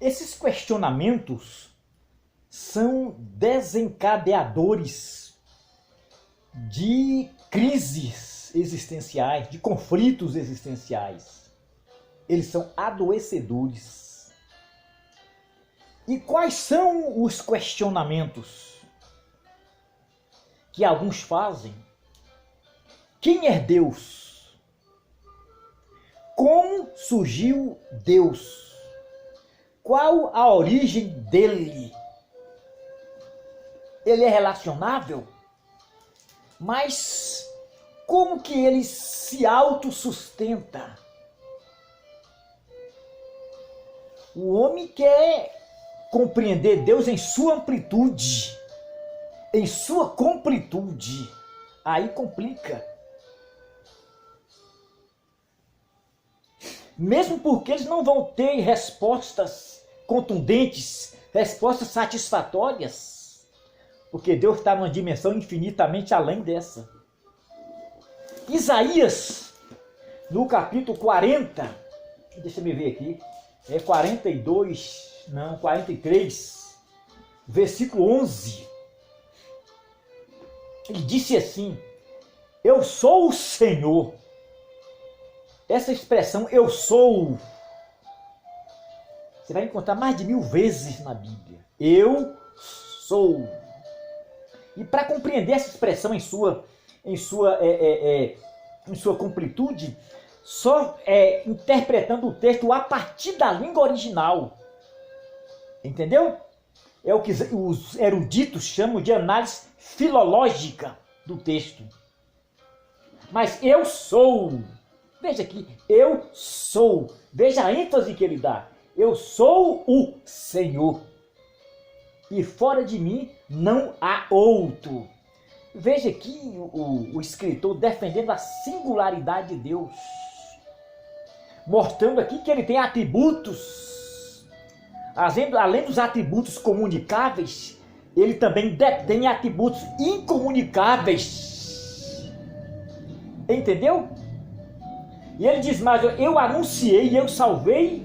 Esses questionamentos são desencadeadores de crises existenciais, de conflitos existenciais. Eles são adoecedores. E quais são os questionamentos que alguns fazem? Quem é Deus? Como surgiu Deus? Qual a origem dele? Ele é relacionável? Mas como que ele se autossustenta? O homem quer compreender Deus em sua amplitude, em sua completude. Aí complica. Mesmo porque eles não vão ter respostas contundentes, respostas satisfatórias, porque Deus está numa dimensão infinitamente além dessa. Isaías, no capítulo 40, deixa eu ver aqui, 43, versículo 11, ele disse assim: eu sou o Senhor. Essa expressão, eu sou, você vai encontrar mais de 1000 vezes na Bíblia. Eu sou. E para compreender essa expressão em sua completude, só interpretando o texto a partir da língua original. Entendeu? É o que os eruditos chamam de análise filológica do texto. Mas eu sou. Veja aqui, eu sou. Veja a ênfase que ele dá. Eu sou o Senhor. E fora de mim não há outro. Veja aqui o escritor defendendo a singularidade de Deus. Mostrando aqui que ele tem atributos. Além dos atributos comunicáveis, ele também detém atributos incomunicáveis. Entendeu? E ele diz mais: eu anunciei, eu salvei,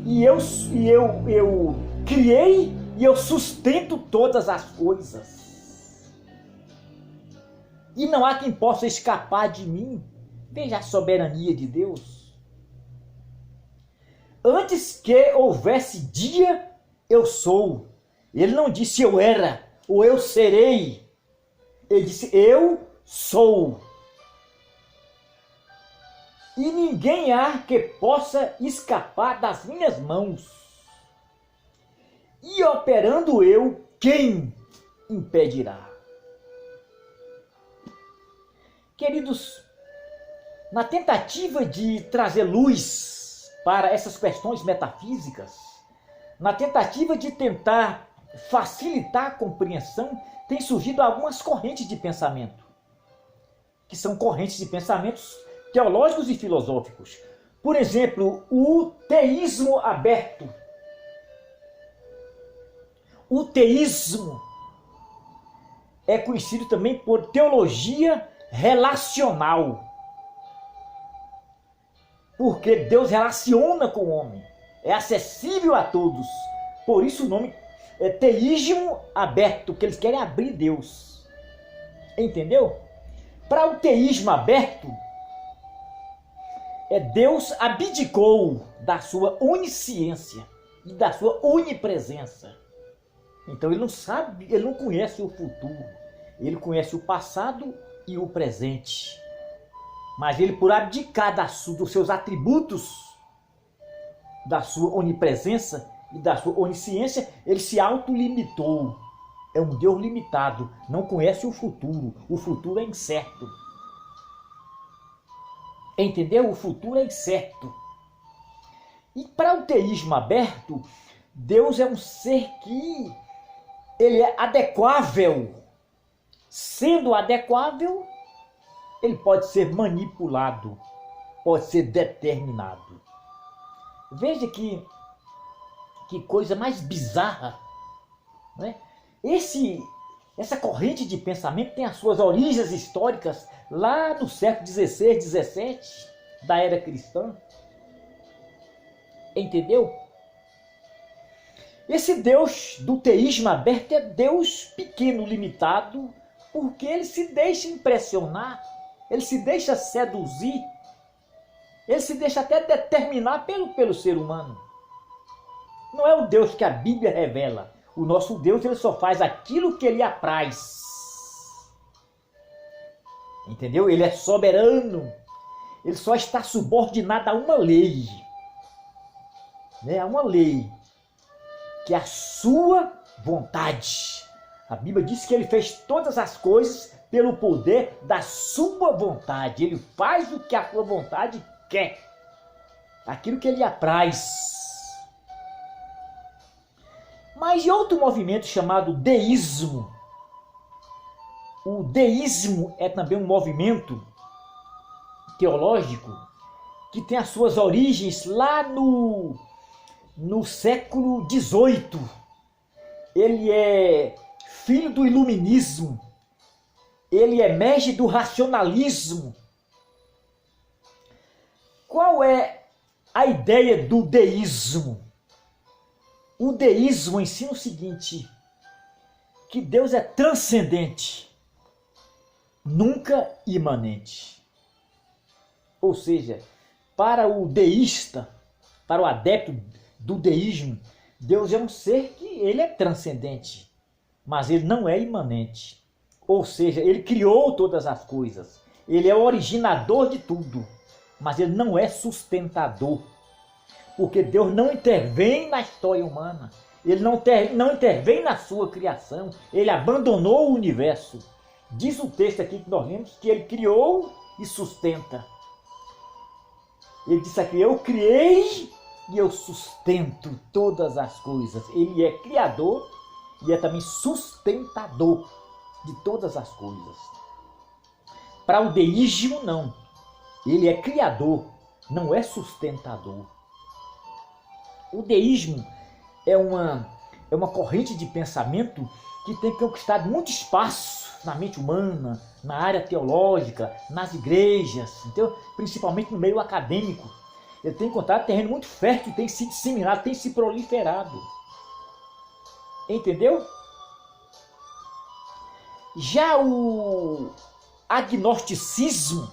e eu criei, e eu sustento todas as coisas. E não há quem possa escapar de mim. Veja a soberania de Deus. Antes que houvesse dia, eu sou. Ele não disse eu era, ou eu serei. Ele disse eu sou. E ninguém há que possa escapar das minhas mãos. E operando eu, quem impedirá? Queridos, na tentativa de trazer luz para essas questões metafísicas, na tentativa de tentar facilitar a compreensão, tem surgido algumas correntes de pensamento, que são correntes de pensamentos teológicos e filosóficos. Por exemplo, o teísmo aberto. O teísmo é conhecido também por teologia relacional. Porque Deus relaciona com o homem. É acessível a todos. Por isso o nome é teísmo aberto, que eles querem abrir Deus. Entendeu? Para o teísmo aberto, Deus abdicou da sua onisciência e da sua onipresença. Então ele não sabe, ele não conhece o futuro. Ele conhece o passado e o presente. Mas ele, por abdicar dos seus atributos, da sua onipresença e da sua onisciência, ele se autolimitou. É um Deus limitado, não conhece o futuro. O futuro é incerto. Entendeu? O futuro é incerto. E para o teísmo aberto, Deus é um ser que ele é adequável. Sendo adequável, ele pode ser manipulado, pode ser determinado. Veja que coisa mais bizarra, né? Essa corrente de pensamento tem as suas origens históricas lá no século XVI, XVII, da era cristã. Entendeu? Esse Deus do teísmo aberto é Deus pequeno, limitado, porque ele se deixa impressionar, ele se deixa seduzir, ele se deixa até determinar pelo ser humano. Não é o Deus que a Bíblia revela. O nosso Deus, ele só faz aquilo que ele apraz. Entendeu? Ele é soberano. Ele só está subordinado a uma lei. Né? A uma lei. Que é a sua vontade. A Bíblia diz que ele fez todas as coisas pelo poder da sua vontade. Ele faz o que a sua vontade quer. Aquilo que ele apraz. Mas em outro movimento chamado deísmo. O deísmo é também um movimento teológico que tem as suas origens lá no século XVIII. Ele é filho do iluminismo. Ele emerge do racionalismo. Qual é a ideia do deísmo? O deísmo ensina o seguinte, que Deus é transcendente, nunca imanente. Ou seja, para o deísta, para o adepto do deísmo, Deus é um ser que ele é transcendente, mas ele não é imanente. Ou seja, ele criou todas as coisas, ele é o originador de tudo, mas ele não é sustentador. Porque Deus não intervém na história humana. Ele não intervém na sua criação. Ele abandonou o universo. Diz o texto aqui que nós lemos que ele criou e sustenta. Ele disse aqui, eu criei e eu sustento todas as coisas. Ele é criador e é também sustentador de todas as coisas. Para o deísmo, não. Ele é criador, não é sustentador. O deísmo é uma corrente de pensamento que tem conquistado muito espaço na mente humana, na área teológica, nas igrejas, entendeu? Principalmente no meio acadêmico. Ele tem encontrado terreno muito fértil, tem se disseminado, tem se proliferado. Entendeu? Já o agnosticismo,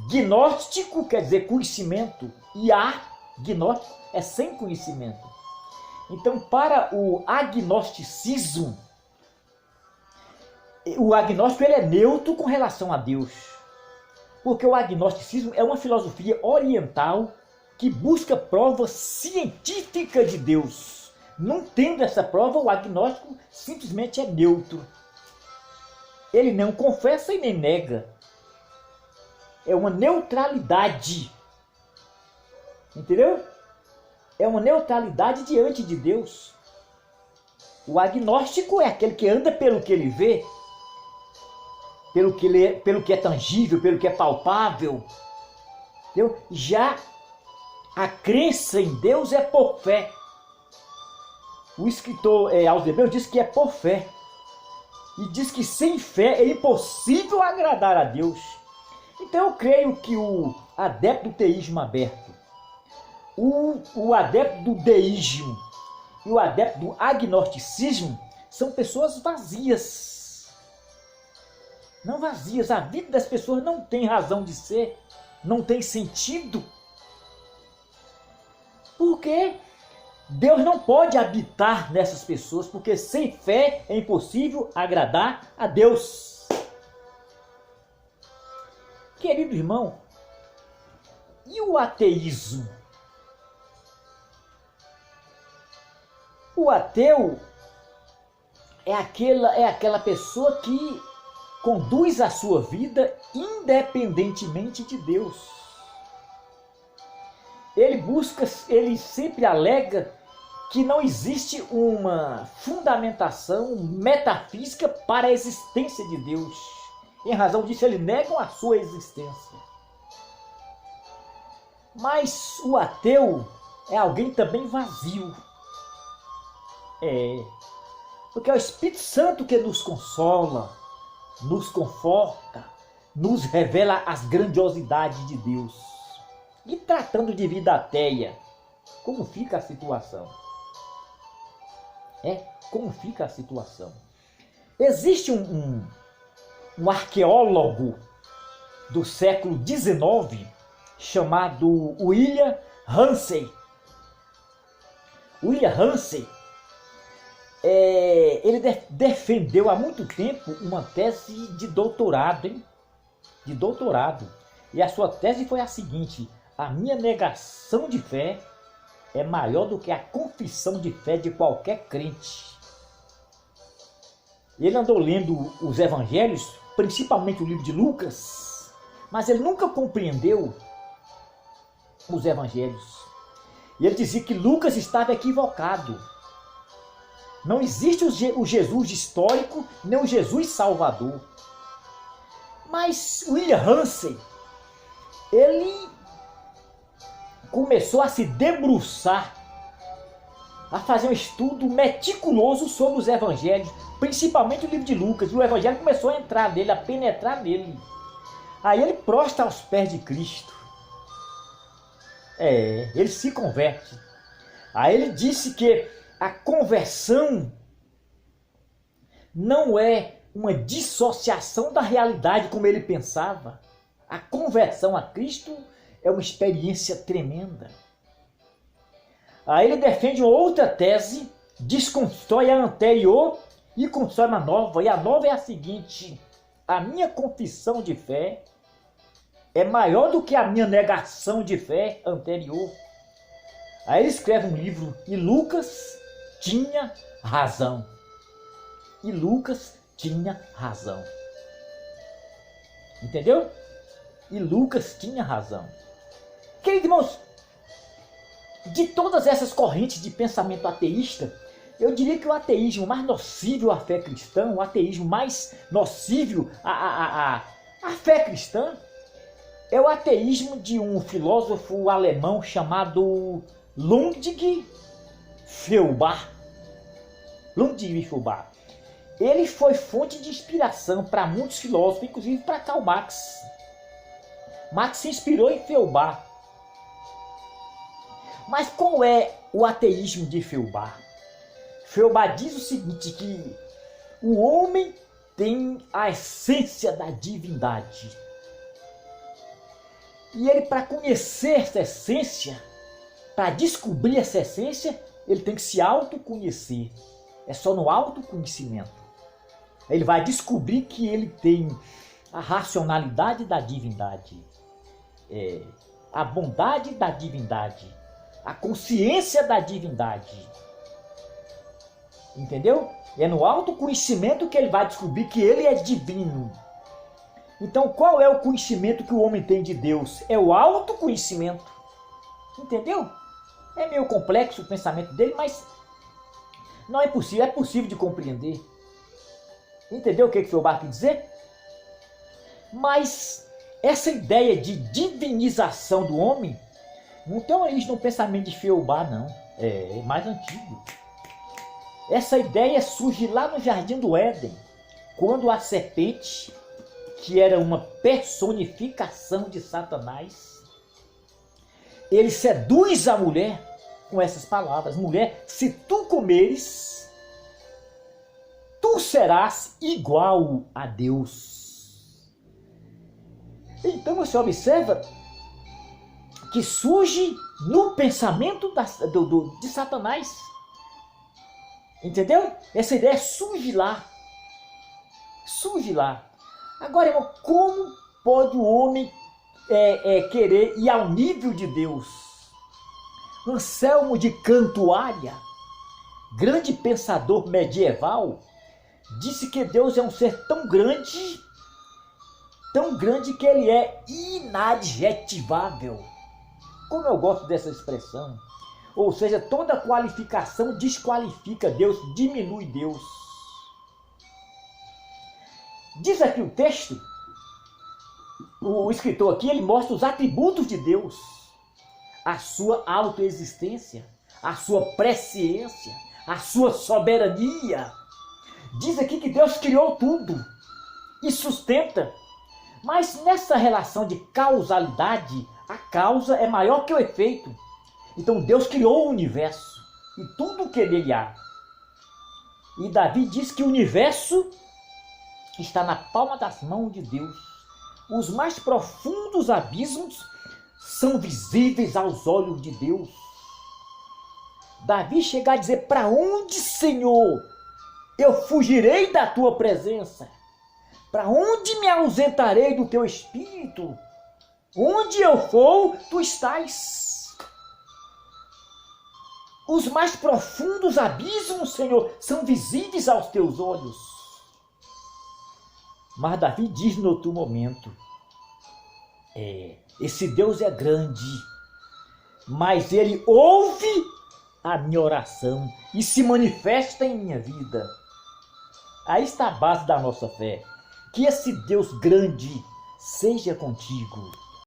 gnóstico quer dizer conhecimento e agnóstico é sem conhecimento. Então, para o agnosticismo, o agnóstico ele é neutro com relação a Deus. Porque o agnosticismo é uma filosofia oriental que busca prova científica de Deus. Não tendo essa prova, o agnóstico simplesmente é neutro. Ele não confessa e nem nega. É uma neutralidade. Entendeu? É uma neutralidade diante de Deus. O agnóstico é aquele que anda pelo que ele vê, pelo que é tangível, pelo que é palpável. Entendeu? Já a crença em Deus é por fé. O escritor aos Hebreus diz que é por fé. E diz que sem fé é impossível agradar a Deus. Então eu creio que o adepto do teísmo aberto, o adepto do deísmo e o adepto do agnosticismo são pessoas vazias. Não vazias. A vida das pessoas não tem razão de ser, não tem sentido. Porque Deus não pode habitar nessas pessoas, porque sem fé é impossível agradar a Deus. Querido irmão, e o ateísmo? O ateu é aquela pessoa que conduz a sua vida independentemente de Deus. Ele sempre alega que não existe uma fundamentação metafísica para a existência de Deus. Em razão disso, eles negam a sua existência. Mas o ateu é alguém também vazio. Porque é o Espírito Santo que nos consola, nos conforta, nos revela as grandiosidades de Deus. E tratando de vida ateia, como fica a situação? Como fica a situação? Existe um arqueólogo do século XIX chamado William Ramsay. William Ramsay, ele defendeu há muito tempo uma tese de doutorado, de doutorado. E a sua tese foi a seguinte: a minha negação de fé é maior do que a confissão de fé de qualquer crente. Ele andou lendo os evangelhos, principalmente o livro de Lucas, mas ele nunca compreendeu os evangelhos. E ele dizia que Lucas estava equivocado. Não existe o Jesus histórico, nem o Jesus salvador. Mas William Ramsay, ele começou a se debruçar, a fazer um estudo meticuloso sobre os evangelhos, principalmente o livro de Lucas. E o evangelho começou a entrar nele, a penetrar nele. Aí ele prostra aos pés de Cristo. Ele se converte. Aí ele disse que a conversão não é uma dissociação da realidade como ele pensava. A conversão a Cristo é uma experiência tremenda. Aí ele defende uma outra tese, desconstrói a anterior e constrói uma nova. E a nova é a seguinte: a minha confissão de fé é maior do que a minha negação de fé anterior. Aí ele escreve um livro, e Lucas tinha razão. E Lucas tinha razão. Entendeu? E Lucas tinha razão. Queridos irmãos, de todas essas correntes de pensamento ateísta, eu diria que o ateísmo mais nocível à fé cristã, o ateísmo mais nocível à fé cristã, é o ateísmo de um filósofo alemão chamado Ludwig Feuerbach. Ludwig Feuerbach. Ele foi fonte de inspiração para muitos filósofos, inclusive para Karl Marx. Marx se inspirou em Feuerbach. Mas qual é o ateísmo de Feuerbach? Feuerbach diz o seguinte, que o homem tem a essência da divindade. E ele, para conhecer essa essência, para descobrir essa essência, ele tem que se autoconhecer. É só no autoconhecimento. Ele vai descobrir que ele tem a racionalidade da divindade, a bondade da divindade, a consciência da divindade. Entendeu? É no autoconhecimento que ele vai descobrir que ele é divino. Então, qual é o conhecimento que o homem tem de Deus? É o autoconhecimento. Entendeu? É meio complexo o pensamento dele, mas não é possível, é possível de compreender. Entendeu o que Feuerbach quer dizer? Mas essa ideia de divinização do homem não tem origem no pensamento de Feuerbach, não. É mais antigo. Essa ideia surge lá no Jardim do Éden, quando a serpente, que era uma personificação de Satanás, ele seduz a mulher com essas palavras: mulher, se tu comeres, tu serás igual a Deus. Então você observa que surge no pensamento de Satanás. Entendeu? Essa ideia surge lá. Surge lá. Agora, irmão, como pode o homem querer ir ao nível de Deus? Anselmo de Cantuária, grande pensador medieval, disse que Deus é um ser tão grande que ele é inadjetivável. Como eu gosto dessa expressão. Ou seja, toda qualificação desqualifica Deus, diminui Deus. Diz aqui o texto, o escritor aqui, ele mostra os atributos de Deus. A sua autoexistência, a sua presciência, a sua soberania. Diz aqui que Deus criou tudo e sustenta. Mas nessa relação de causalidade, A causa é maior que o efeito. Então Deus criou o universo e tudo o que nele há. E Davi diz que o universo está na palma das mãos de Deus. Os mais profundos abismos são visíveis aos olhos de Deus. Davi chega a dizer: para onde, Senhor, eu fugirei da tua presença? Para onde me ausentarei do teu espírito? Onde eu for, tu estás. Os mais profundos abismos, Senhor, são visíveis aos teus olhos. Mas Davi diz no outro momento: esse Deus é grande, mas ele ouve a minha oração e se manifesta em minha vida. Aí está a base da nossa fé. Que esse Deus grande seja contigo.